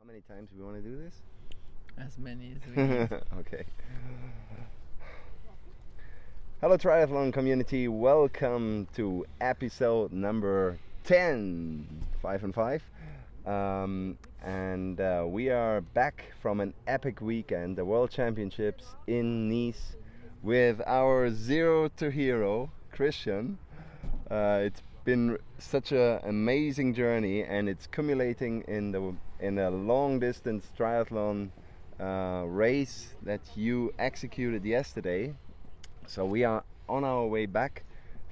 many times we want to do this? As many as we need. Okay. Hello triathlon community, welcome to episode number 10, 5 and 5. We are back from an epic weekend, the World Championships in Nice, with our Zero2Hero, Christian. It's been such an amazing journey, and it's accumulating in a long distance triathlon race that you executed yesterday. So we are on our way back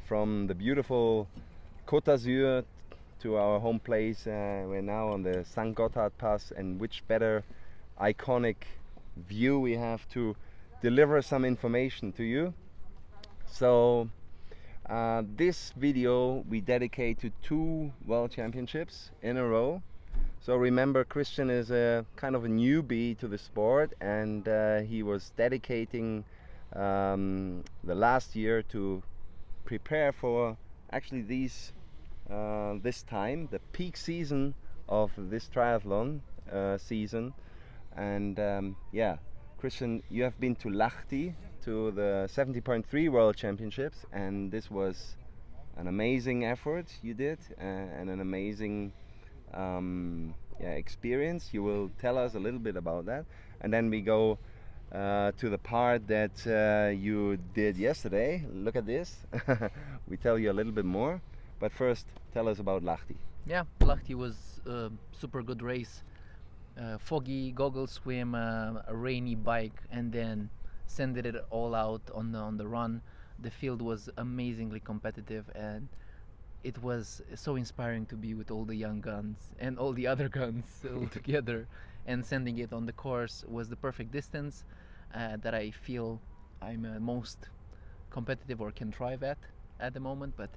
from the beautiful Côte d'Azur to our home place. We're now on the St. Gotthard Pass, and which better iconic view we have to deliver some information to you. So this video we dedicate to 2 World Championships in a row. So remember, Christian is a kind of a newbie to the sport, and he was dedicating the last year to prepare for actually this time, the peak season of this triathlon season. And yeah, Christian, you have been to Lahti, to the 70.3 World Championships, and this was an amazing effort you did, and an amazing experience. You will tell us a little bit about that, and then we go to the part that you did yesterday. Look at this. We tell you a little bit more, but first tell us about Lahti. Yeah, Lahti was a super good race. Foggy goggle swim, a rainy bike, and then sending it all out on the run. The field was amazingly competitive, and it was so inspiring to be with all the young guns and all the other guns all together, and sending it on the course was the perfect distance that I feel I'm most competitive or can thrive at the moment. But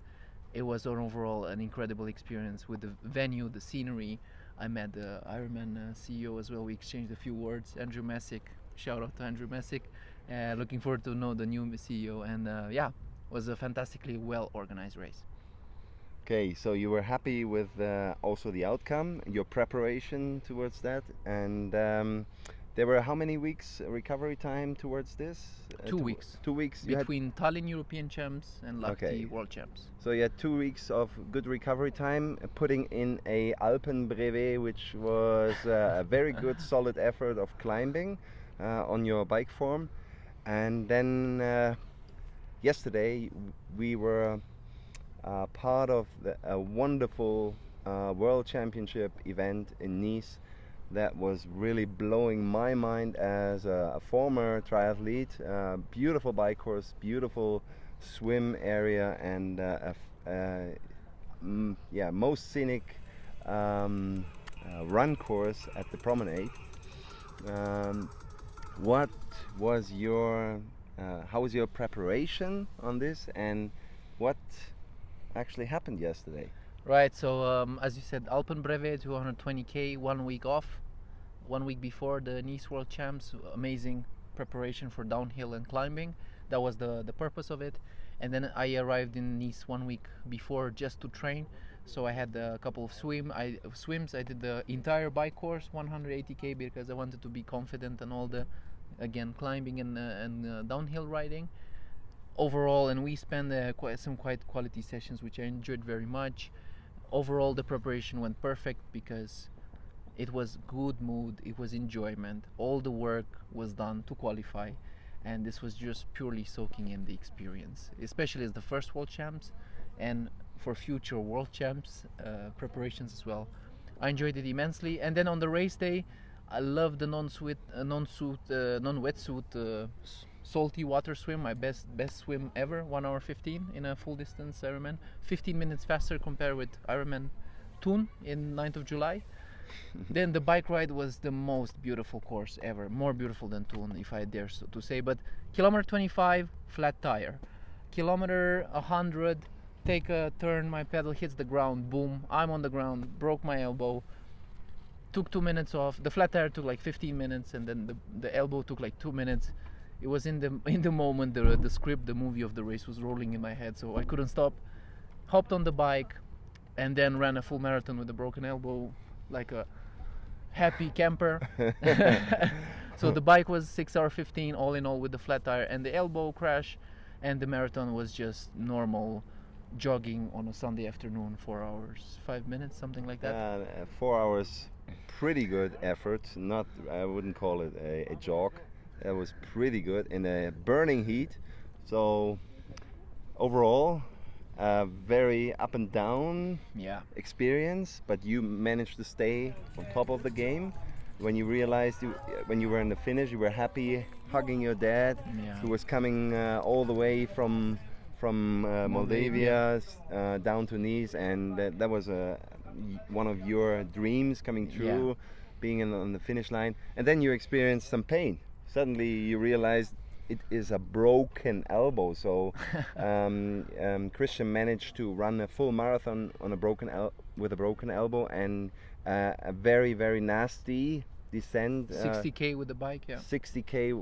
it was overall an incredible experience with the venue, the scenery. I met the IRONMAN CEO as well. We exchanged a few words. Andrew Messick, shout out to Andrew Messick. Looking forward to know the new CEO, and yeah, it was a fantastically well organized race. Okay, so you were happy with also the outcome, your preparation towards that, and there were how many weeks recovery time towards this? 2 weeks. 2 weeks between Tallinn European Champs and Lahti World Champs. So you had 2 weeks of good recovery time, putting in a Alpenbrevet, which was a very good solid effort of climbing on your bike form. And then yesterday we were part of a wonderful World Championship event in Nice that was really blowing my mind as a former triathlete. Beautiful bike course, beautiful swim area, and most scenic run course at the promenade. What was your how was your preparation on this, and what actually happened yesterday? Right, so as you said, Alpenbrevet 220k, 1 week off, 1 week before the Nice World Champs. Amazing preparation for downhill and climbing. That was the purpose of it. And then I arrived in Nice 1 week before just to train. So I had a couple of swims. I did the entire bike course, 180k, because I wanted to be confident in all the, again, climbing and downhill riding overall. And we spent some quite quality sessions, which I enjoyed very much. Overall, the preparation went perfect because it was good mood, it was enjoyment, all the work was done to qualify, and this was just purely soaking in the experience, especially as the first World Champs and for future World Champs preparations as well. I enjoyed it immensely. And then on the race day, I loved the non-wetsuit salty water swim, my best swim ever, 1 hour 15 in a full distance Ironman, 15 minutes faster compared with Ironman Thun in 9th of July. Then the bike ride was the most beautiful course ever, more beautiful than Thun, if I dare to say. But kilometer 25, flat tire. Kilometer 100, take a turn, my pedal hits the ground, boom, I'm on the ground, broke my elbow. Took 2 minutes off. The flat tire took like 15 minutes, and then the elbow took like 2 minutes. It was in the moment, the script, the movie of the race was rolling in my head, so I couldn't stop. Hopped on the bike, and then ran a full marathon with a broken elbow, like a happy camper. So the bike was 6 hour 15 all in all with the flat tire and the elbow crash, and the marathon was just normal jogging on a Sunday afternoon, 4 hours 5 minutes, something like that. 4 hours, pretty good effort. Not, I wouldn't call it a jog. That was pretty good in a burning heat. So overall, very up and down Yeah. experience, but you managed to stay on top of the game. When you realized when you were in the finish, you were happy, hugging your dad, Yeah. who was coming all the way from Moldavia down to Nice, and that was one of your dreams coming true, being on the finish line. And then you experienced some pain. Suddenly you realized it is a broken elbow. So Christian managed to run a full marathon on with a broken elbow, and a very, very nasty descent. 60k with the bike, yeah. 60k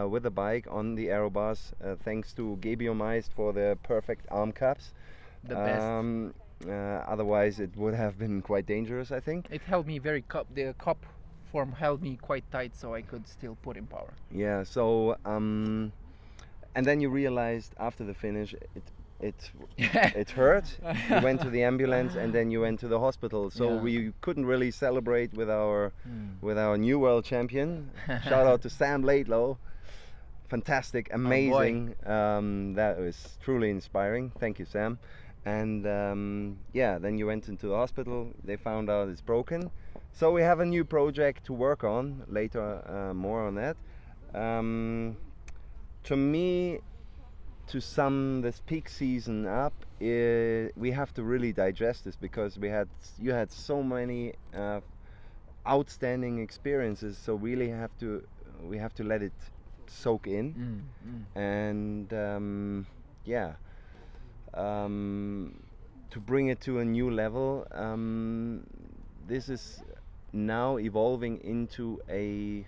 with the bike on the aero bars, thanks to Gebio Meist for the perfect arm caps. The best. Otherwise, it would have been quite dangerous, I think. It held me very the cup form held me quite tight, so I could still put in power. Yeah. So and then you realized after the finish, it hurt. You went to the ambulance, and then you went to the hospital. So we couldn't really celebrate with our new world champion. Shout out to Sam Laidlow. Fantastic, amazing. That was truly inspiring. Thank you, Sam. And yeah, then you went into the hospital. They found out it's broken. So we have a new project to work on later. More on that. To me, to sum this peak season up, we have to really digest this, because you had so many outstanding experiences. So really we have to let it soak in, and yeah, to bring it to a new level. This is now evolving into a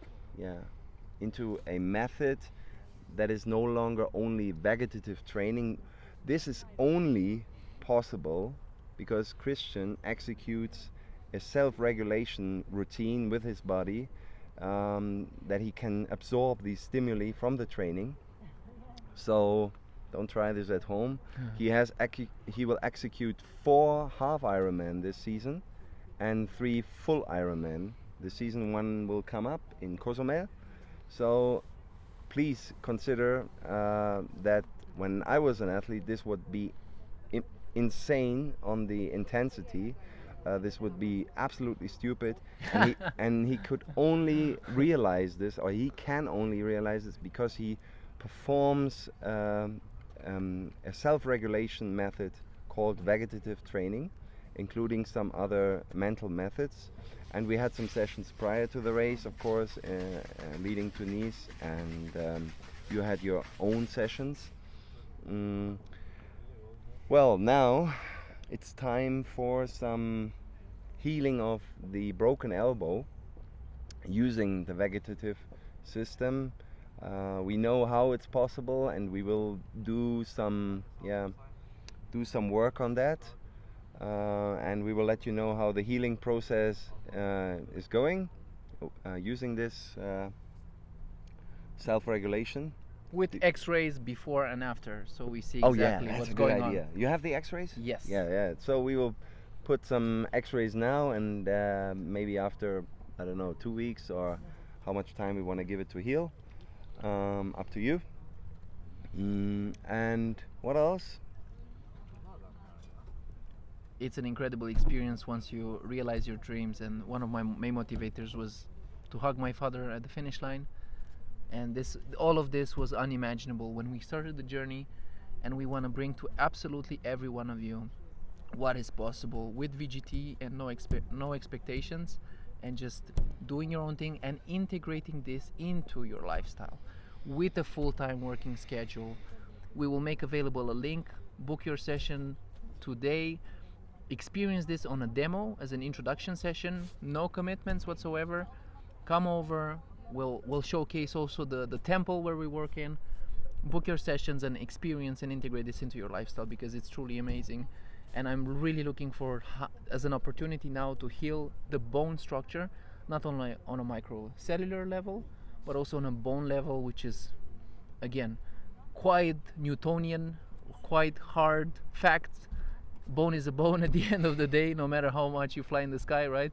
method that is no longer only vegetative training. This is only possible because Christian executes a self-regulation routine with his body, that he can absorb these stimuli from the training. So don't try this at home. He will execute 4 half Ironman this season and 3 full Ironman. The season 1 will come up in Cozumel. So please consider that when I was an athlete, this would be insane on the intensity. This would be absolutely stupid, and he could only realize this, or he can only realize this, because he performs a self-regulation method called vegetative training, including some other mental methods. And we had some sessions prior to the race, of course, leading to Nice, and you had your own sessions. Well, now it's time for some healing of the broken elbow using the vegetative system. We know how it's possible, and we will do some work on that. And we will let you know how the healing process is going using this self-regulation. With x-rays before and after, so we see exactly that's what's a good going idea. on. You have the x-rays? Yes. Yeah. So we will put some x-rays now, and maybe after, I don't know, 2 weeks, or how much time we want to give it to heal. Up to you. And what else? It's an incredible experience once you realize your dreams, and one of my main motivators was to hug my father at the finish line. And all of this was unimaginable when we started the journey, and we want to bring to absolutely every one of you what is possible with VGT, and no expectations, and just doing your own thing and integrating this into your lifestyle with a full-time working schedule. We will make available a link. Book your session today. Experience this on a demo as an introduction session. No commitments whatsoever. Come over. We'll showcase also the temple where we work in. Book your sessions and experience and integrate this into your lifestyle, because it's truly amazing. And I'm really looking for as an opportunity now to heal the bone structure not only on a microcellular level, but also on a bone level, which is, again, quite Newtonian, quite hard facts. Bone is a bone at the end of the day, no matter how much you fly in the sky, right?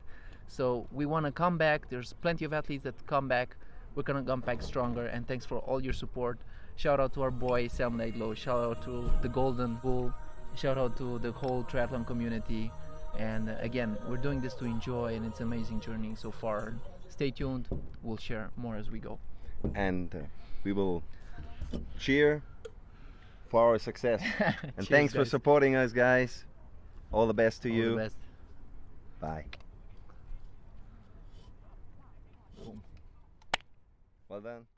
So we want to come back. There's plenty of athletes that come back. We're gonna come back stronger, and thanks for all your support. Shout out to our boy Sam Laidlow. Shout out to the Golden Bull. Shout out to the whole triathlon community. And again, we're doing this to enjoy, and it's an amazing journey so far. Stay tuned. We'll share more as we go. And we will cheer for our success. And Cheers, thanks for guys. supporting us, guys. All the best to All you. the best. Bye. Boom. Well done.